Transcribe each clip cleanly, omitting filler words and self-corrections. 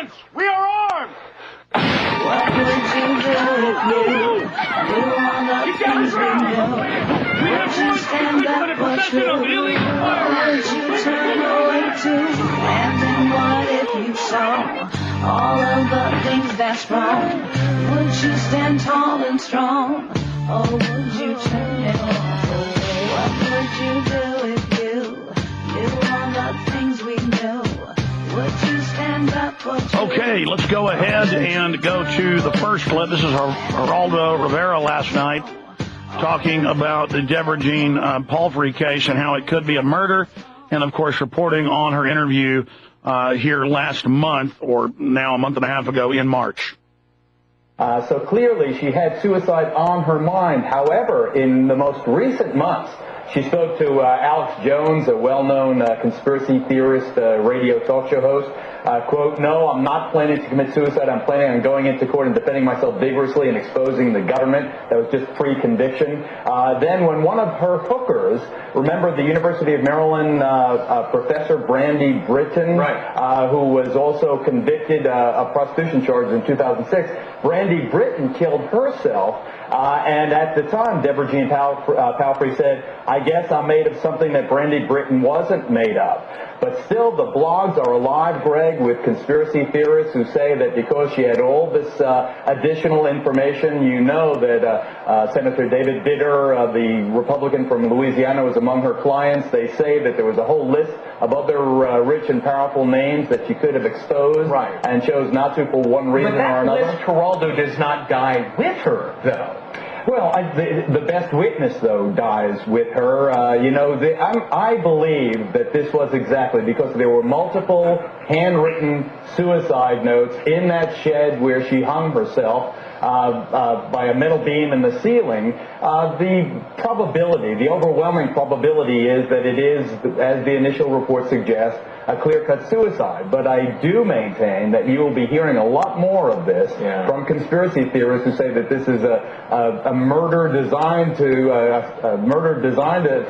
Civilians, we are armed! What would you do if you knew all the things we know? Would you stand up for truth? Or would you turn away too? And then what if you saw all of the things that's wrong? Would you stand tall and strong? Or would you turn it on? What would you do if you knew all the things we know? Would you stand up for truth? Okay, let's go ahead and go to the first clip. This is Geraldo Rivera last night talking about the Deborah Jean Palfrey case and how it could be a murder, and, of course, reporting on her interview here last month, or now a month and a half ago in March. So clearly she had suicide on her mind. However, in the most recent months, she spoke to Alex Jones, a well-known conspiracy theorist, radio talk show host. Quote, "No, I'm not planning to commit suicide. I'm planning on going into court and defending myself vigorously and exposing the government." That was just pre-conviction. Then when one of her hookers, remember the University of Maryland Professor Brandy Britton, right, who was also convicted of prostitution charges in 2006, Brandy Britton killed herself. And at the time, Deborah Jean Palfrey said, "I guess I'm made of something that Brandy Britton wasn't made of." But still, the blogs are alive, Greg, with conspiracy theorists who say that because she had all this additional information, you know that Senator David Vitter, the Republican from Louisiana, was among her clients. They say that there was a whole list of other rich and powerful names that she could have exposed, right, and chose not to for one reason or another. But that list, Geraldo, does not die with her, though. Well, the best witness, though, dies with her. I believe that this was exactly because there were multiple handwritten suicide notes in that shed where she hung herself by a metal beam in the ceiling. The probability, the overwhelming probability is that it is, as the initial report suggests, a clear-cut suicide. But I do maintain that you will be hearing a lot more of this from conspiracy theorists who say that this is a murder designed to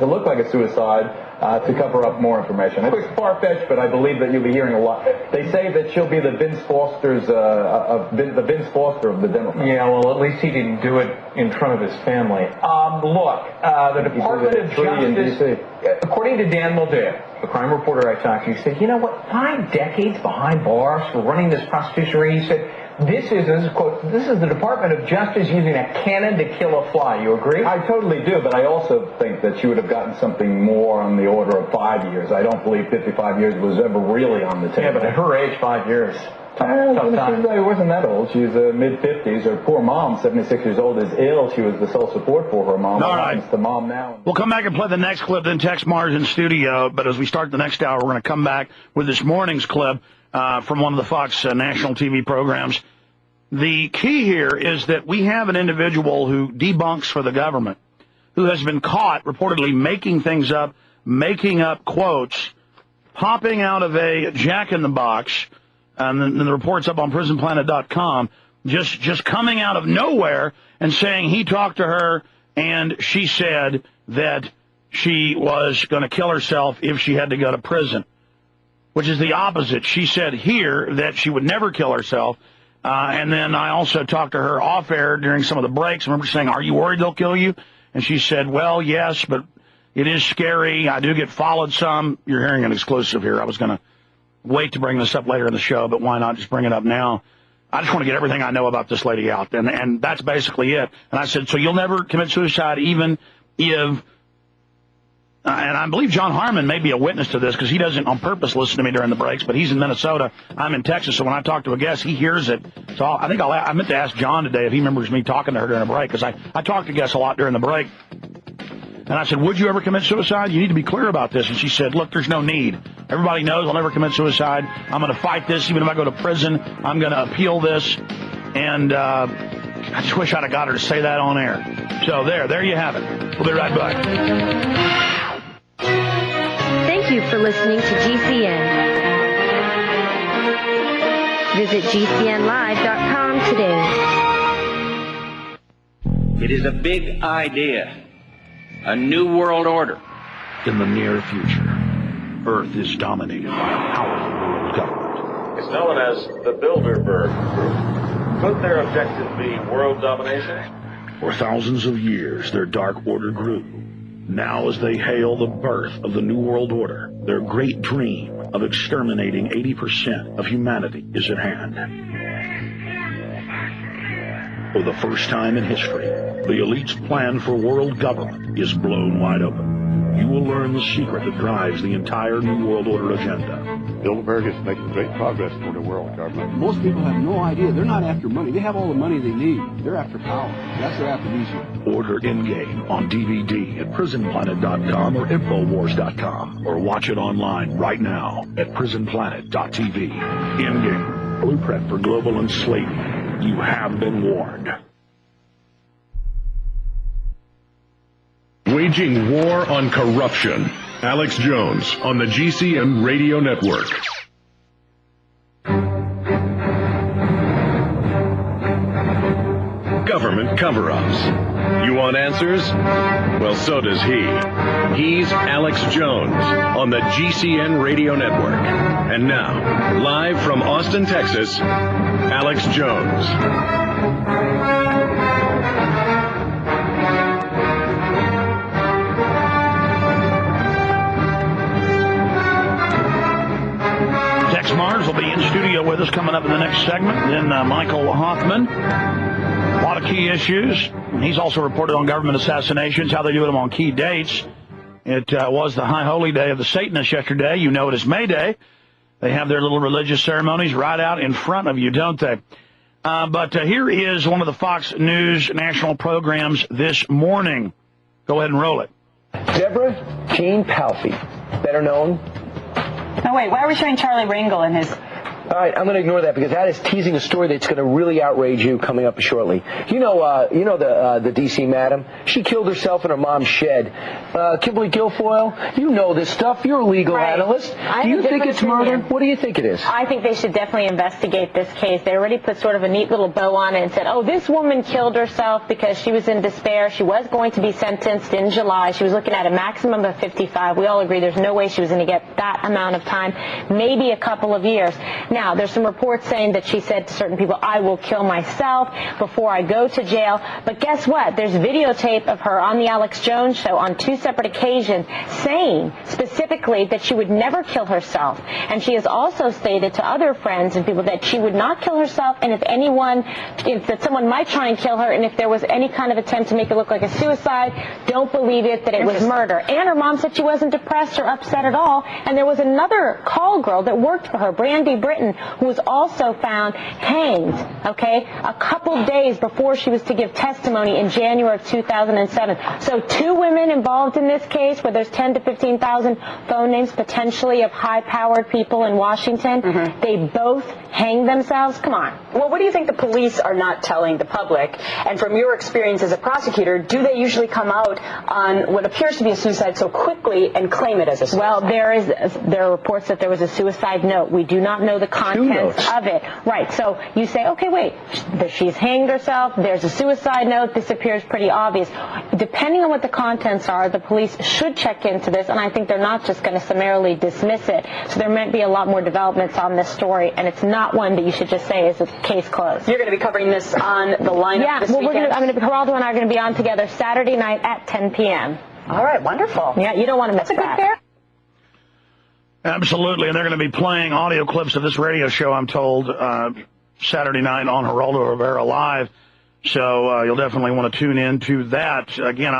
look like a suicide to cover up more information. It's far-fetched, but I believe that you'll be hearing a lot. They say that she'll be the Vince Foster of the Democrats. Yeah, well, at least he didn't do it in front of his family. Look, the Department of Justice, according to Dan Mulder, the crime reporter I talked to, said, you know what, 5 decades behind bars for running this prostitution ring. He said, this is the Department of Justice using a cannon to kill a fly. You agree? I totally do, but I also think that she would have gotten something more on the order of 5 years. I don't believe 55 years was ever really on the table. Yeah, but at her age, 5 years. She wasn't that old. She was mid-50s. Her poor mom, 76 years old, is ill. She was the sole support for her mom. All right. It's the mom now. We'll come back and play the next clip, then text Mars in studio. But as we start the next hour, we're going to come back with this morning's clip from one of the Fox national TV programs. The key here is that we have an individual who debunks for the government, who has been caught reportedly making things up, making up quotes, popping out of a jack-in-the-box, and the report's up on prisonplanet.com, just coming out of nowhere and saying he talked to her and she said that she was going to kill herself if she had to go to prison, which is the opposite. She said here that she would never kill herself. And then I also talked to her off air during some of the breaks. I remember saying, "Are you worried they'll kill you?" And she said, "Well, yes, but it is scary. I do get followed some." You're hearing an exclusive here. I was going to wait to bring this up later in the show, but why not just bring it up now? I just want to get everything I know about this lady out. And that's basically it. And I said, so you'll never commit suicide even if... and I believe John Harmon may be a witness to this because he doesn't on purpose listen to me during the breaks, but he's in Minnesota. I'm in Texas, so when I talk to a guest, he hears it. So I meant to ask John today if he remembers me talking to her during a break, because I talk to guests a lot during the break. And I said, would you ever commit suicide? You need to be clear about this. And she said, look, there's no need. Everybody knows I'll never commit suicide. I'm going to fight this. Even if I go to prison, I'm going to appeal this. And I just wish I'd have got her to say that on air. So there you have it. We'll be right back. Thank you for listening to GCN. Visit GCNlive.com today. It is a big idea. A new world order. In the near future, Earth is dominated by a powerful world government. It's known as as the Bilderberg Group. Could their objective be world domination? For thousands of years, their dark order grew. Now, as they hail the birth of the New World Order, their great dream of exterminating 80% of humanity is at hand. For the first time in history, the elite's plan for world government is blown wide open. You will learn the secret that drives the entire New World Order agenda. Bilderberg is making great progress toward a world government. Most people have no idea. They're not after money. They have all the money they need. They're after power. That's their aphrodisiac. Order In-Game on DVD at prisonplanet.com or infowars.com, or watch it online right now at prisonplanet.tv. In-Game, blueprint for global enslavement. You have been warned. Waging war on corruption. Alex Jones on the GCN Radio Network. Government cover-ups. You want answers? Well, so does he. He's Alex Jones on the GCN Radio Network. And now, live from Austin, Texas, Alex Jones. Tex Mars will be in studio with us coming up in the next segment. Then Michael Hoffman. A lot of key issues. He's also reported on government assassinations, how they do them on key dates. It was the high holy day of the Satanists yesterday. You know it as May Day. They have their little religious ceremonies right out in front of you, don't they? But here is one of the Fox News national programs this morning. Go ahead and roll it. Deborah Jean Palfy, better known. No, wait, why are we showing Charlie Rangel in his... All right, I'm going to ignore that because that is teasing a story that's going to really outrage you coming up shortly. You know the D.C. madam? She killed herself in her mom's shed. Kimberly Guilfoyle, you know this stuff. You're a legal analyst. Do you think it's murder? What do you think it is? I think they should definitely investigate this case. They already put sort of a neat little bow on it and said, oh, this woman killed herself because she was in despair. She was going to be sentenced in July. She was looking at a maximum of 55. We all agree there's no way she was going to get that amount of time, maybe a couple of years. Now, there's some reports saying that she said to certain people, I will kill myself before I go to jail. But guess what? There's videotape of her on the Alex Jones show on 2 separate occasions saying specifically that she would never kill herself. And she has also stated to other friends and people that she would not kill herself, and that someone might try and kill her, and if there was any kind of attempt to make it look like a suicide, don't believe it, that it was murder. And her mom said she wasn't depressed or upset at all. And there was another call girl that worked for her, Brandy Britton, who was also found hanged, okay, a couple days before she was to give testimony in January of 2007. So 2 women involved in this case where there's 10 to 15,000 phone names potentially of high-powered people in Washington. They both hanged themselves. Come on. Well, what do you think the police are not telling the public? And from your experience as a prosecutor, do they usually come out on what appears to be a suicide so quickly and claim it as a suicide? Well, there are reports that there was a suicide note. We do not know the contents of it. Right. So you say, okay, wait, she's hanged herself. There's a suicide note. This appears pretty obvious. Depending on what the contents are, the police should check into this, and I think they're not just going to summarily dismiss it. So there might be a lot more developments on this story, and it's not one that you should just say is a case closed. You're going to be covering this on the lineup this weekend? Geraldo and I are going to be on together Saturday night at 10 p.m. All right, wonderful. Yeah, you don't want to miss that. That's a good pair. Absolutely, and they're going to be playing audio clips of this radio show, I'm told, Saturday night on Geraldo Rivera Live. So you'll definitely want to tune in to that. Again,